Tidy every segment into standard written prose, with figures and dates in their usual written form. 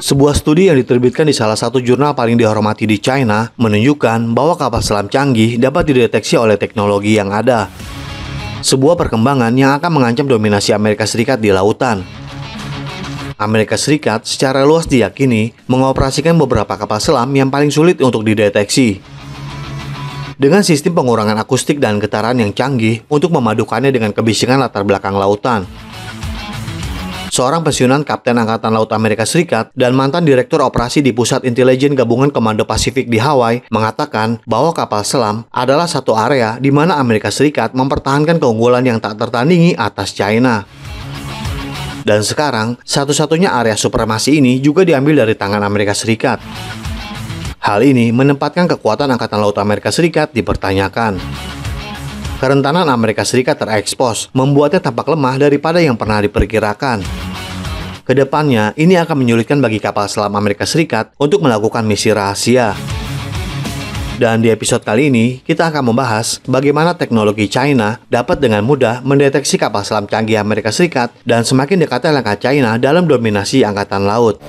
Sebuah studi yang diterbitkan di salah satu jurnal paling dihormati di China menunjukkan bahwa kapal selam canggih dapat dideteksi oleh teknologi yang ada. Sebuah perkembangan yang akan mengancam dominasi Amerika Serikat di lautan. Amerika Serikat secara luas diyakini mengoperasikan beberapa kapal selam yang paling sulit untuk dideteksi. Dengan sistem pengurangan akustik dan getaran yang canggih untuk memadukannya dengan kebisingan latar belakang lautan. Seorang pensiunan Kapten Angkatan Laut Amerika Serikat dan mantan Direktur Operasi di Pusat Intelijen Gabungan Komando Pasifik di Hawaii mengatakan bahwa kapal selam adalah satu area di mana Amerika Serikat mempertahankan keunggulan yang tak tertandingi atas China. Dan sekarang, satu-satunya area supremasi ini juga diambil dari tangan Amerika Serikat. Hal ini menempatkan kekuatan Angkatan Laut Amerika Serikat dipertanyakan. Kerentanan Amerika Serikat terekspos, membuatnya tampak lemah daripada yang pernah diperkirakan. Kedepannya, ini akan menyulitkan bagi kapal selam Amerika Serikat untuk melakukan misi rahasia. Dan di episode kali ini, kita akan membahas bagaimana teknologi China dapat dengan mudah mendeteksi kapal selam canggih Amerika Serikat dan semakin dekatnya langkah China dalam dominasi Angkatan Laut.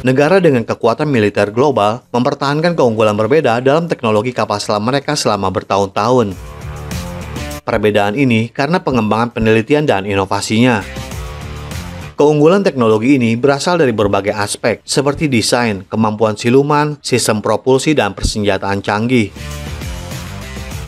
Negara dengan kekuatan militer global mempertahankan keunggulan berbeda dalam teknologi kapal selam mereka selama bertahun-tahun. Perbedaan ini karena pengembangan penelitian dan inovasinya. Keunggulan teknologi ini berasal dari berbagai aspek, seperti desain, kemampuan siluman, sistem propulsi, dan persenjataan canggih.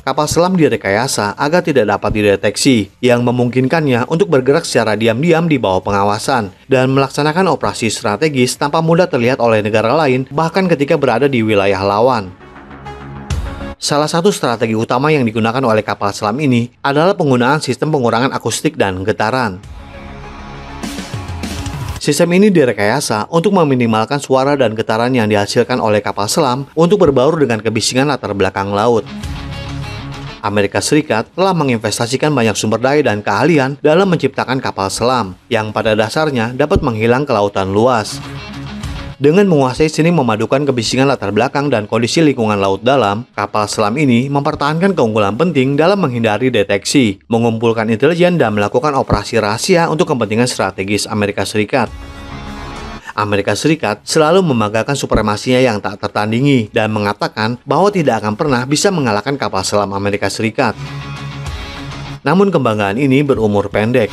Kapal selam direkayasa agar tidak dapat dideteksi, yang memungkinkannya untuk bergerak secara diam-diam di bawah pengawasan dan melaksanakan operasi strategis tanpa mudah terlihat oleh negara lain, bahkan ketika berada di wilayah lawan. Salah satu strategi utama yang digunakan oleh kapal selam ini adalah penggunaan sistem pengurangan akustik dan getaran. Sistem ini direkayasa untuk meminimalkan suara dan getaran yang dihasilkan oleh kapal selam untuk berbaur dengan kebisingan latar belakang laut. Amerika Serikat telah menginvestasikan banyak sumber daya dan keahlian dalam menciptakan kapal selam yang pada dasarnya dapat menghilang ke lautan luas. Dengan menguasai seni memadukan kebisingan latar belakang dan kondisi lingkungan laut dalam, kapal selam ini mempertahankan keunggulan penting dalam menghindari deteksi, mengumpulkan intelijen, dan melakukan operasi rahasia untuk kepentingan strategis Amerika Serikat. Amerika Serikat selalu membanggakan supremasinya yang tak tertandingi dan mengatakan bahwa tidak akan pernah bisa mengalahkan kapal selam Amerika Serikat. Namun kebanggaan ini berumur pendek.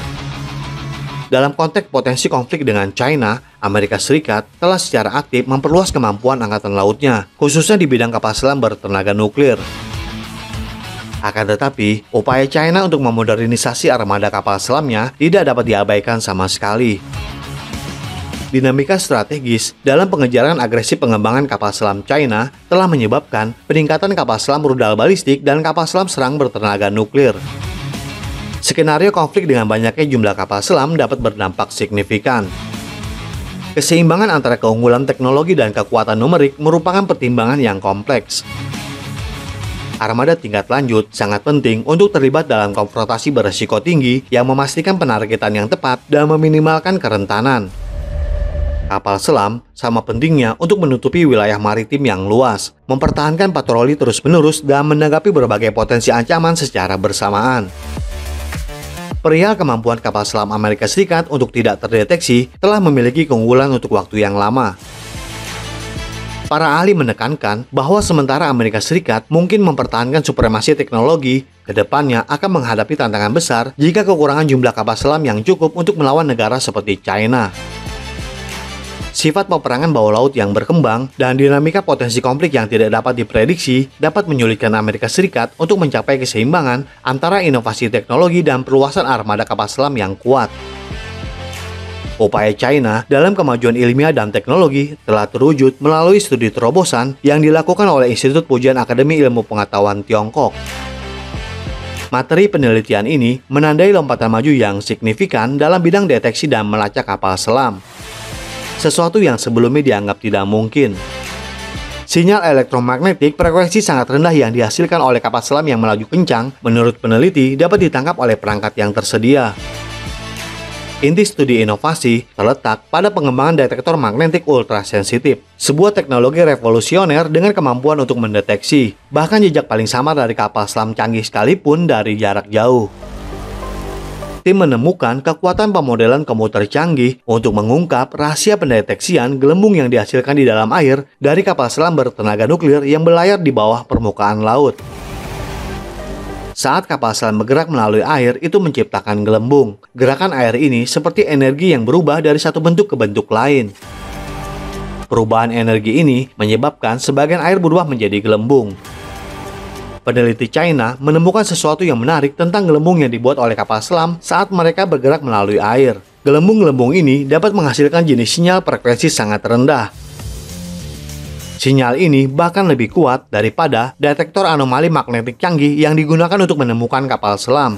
Dalam konteks potensi konflik dengan China, Amerika Serikat telah secara aktif memperluas kemampuan angkatan lautnya, khususnya di bidang kapal selam bertenaga nuklir. Akan tetapi, upaya China untuk memodernisasi armada kapal selamnya tidak dapat diabaikan sama sekali. Dinamika strategis dalam pengejaran agresif pengembangan kapal selam China telah menyebabkan peningkatan kapal selam rudal balistik dan kapal selam serang bertenaga nuklir. Skenario konflik dengan banyaknya jumlah kapal selam dapat berdampak signifikan. Keseimbangan antara keunggulan teknologi dan kekuatan numerik merupakan pertimbangan yang kompleks. Armada tingkat lanjut sangat penting untuk terlibat dalam konfrontasi beresiko tinggi yang memastikan penargetan yang tepat dan meminimalkan kerentanan. Kapal selam sama pentingnya untuk menutupi wilayah maritim yang luas, mempertahankan patroli terus-menerus, dan menanggapi berbagai potensi ancaman secara bersamaan. Perihal kemampuan kapal selam Amerika Serikat untuk tidak terdeteksi telah memiliki keunggulan untuk waktu yang lama. Para ahli menekankan bahwa sementara Amerika Serikat mungkin mempertahankan supremasi teknologi, kedepannya akan menghadapi tantangan besar jika kekurangan jumlah kapal selam yang cukup untuk melawan negara seperti China. Sifat peperangan bawah laut yang berkembang dan dinamika potensi konflik yang tidak dapat diprediksi dapat menyulitkan Amerika Serikat untuk mencapai keseimbangan antara inovasi teknologi dan perluasan armada kapal selam yang kuat. Upaya China dalam kemajuan ilmiah dan teknologi telah terwujud melalui studi terobosan yang dilakukan oleh Institut Pujian Akademi Ilmu Pengetahuan Tiongkok. Materi penelitian ini menandai lompatan maju yang signifikan dalam bidang deteksi dan melacak kapal selam. Sesuatu yang sebelumnya dianggap tidak mungkin. Sinyal elektromagnetik frekuensi sangat rendah yang dihasilkan oleh kapal selam yang melaju kencang, menurut peneliti, dapat ditangkap oleh perangkat yang tersedia. Inti studi inovasi terletak pada pengembangan detektor magnetik ultrasensitif, sebuah teknologi revolusioner dengan kemampuan untuk mendeteksi, bahkan jejak paling samar dari kapal selam canggih sekalipun dari jarak jauh. Tim menemukan kekuatan pemodelan komputer canggih untuk mengungkap rahasia pendeteksian gelembung yang dihasilkan di dalam air dari kapal selam bertenaga nuklir yang berlayar di bawah permukaan laut. Saat kapal selam bergerak melalui air, itu menciptakan gelembung. Gerakan air ini seperti energi yang berubah dari satu bentuk ke bentuk lain. Perubahan energi ini menyebabkan sebagian air berubah menjadi gelembung. Peneliti China menemukan sesuatu yang menarik tentang gelembung yang dibuat oleh kapal selam saat mereka bergerak melalui air. Gelembung-gelembung ini dapat menghasilkan jenis sinyal frekuensi sangat rendah. Sinyal ini bahkan lebih kuat daripada detektor anomali magnetik canggih yang digunakan untuk menemukan kapal selam.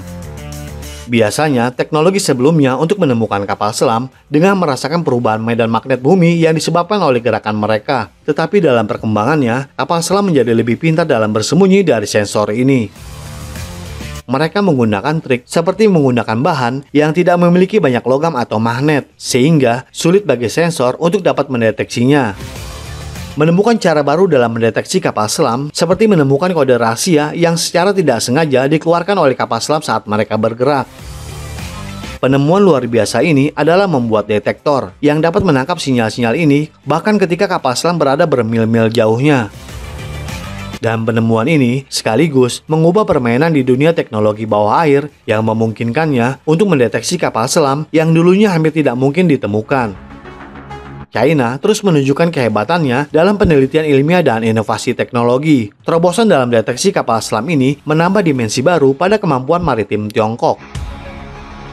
Biasanya, teknologi sebelumnya untuk menemukan kapal selam dengan merasakan perubahan medan magnet bumi yang disebabkan oleh gerakan mereka. Tetapi dalam perkembangannya, kapal selam menjadi lebih pintar dalam bersembunyi dari sensor ini. Mereka menggunakan trik seperti menggunakan bahan yang tidak memiliki banyak logam atau magnet, sehingga sulit bagi sensor untuk dapat mendeteksinya. Menemukan cara baru dalam mendeteksi kapal selam, seperti menemukan kode rahasia yang secara tidak sengaja dikeluarkan oleh kapal selam saat mereka bergerak. Penemuan luar biasa ini adalah membuat detektor yang dapat menangkap sinyal-sinyal ini bahkan ketika kapal selam berada bermil-mil jauhnya. Dan penemuan ini sekaligus mengubah permainan di dunia teknologi bawah air yang memungkinkannya untuk mendeteksi kapal selam yang dulunya hampir tidak mungkin ditemukan. China terus menunjukkan kehebatannya dalam penelitian ilmiah dan inovasi teknologi. Terobosan dalam deteksi kapal selam ini menambah dimensi baru pada kemampuan maritim Tiongkok.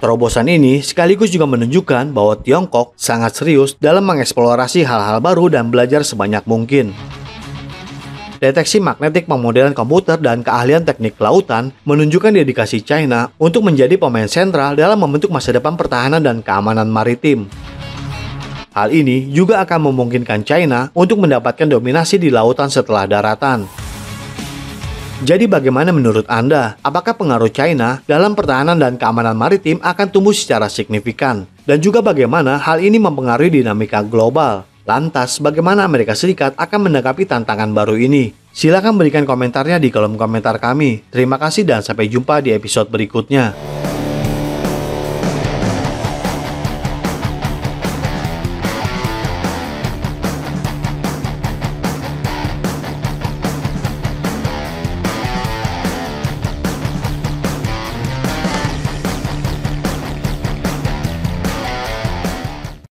Terobosan ini sekaligus juga menunjukkan bahwa Tiongkok sangat serius dalam mengeksplorasi hal-hal baru dan belajar sebanyak mungkin. Deteksi magnetik pemodelan komputer dan keahlian teknik kelautan menunjukkan dedikasi China untuk menjadi pemain sentral dalam membentuk masa depan pertahanan dan keamanan maritim. Hal ini juga akan memungkinkan China untuk mendapatkan dominasi di lautan setelah daratan. Jadi bagaimana menurut Anda? Apakah pengaruh China dalam pertahanan dan keamanan maritim akan tumbuh secara signifikan? Dan juga bagaimana hal ini mempengaruhi dinamika global? Lantas, bagaimana Amerika Serikat akan menanggapi tantangan baru ini? Silakan berikan komentarnya di kolom komentar kami. Terima kasih dan sampai jumpa di episode berikutnya.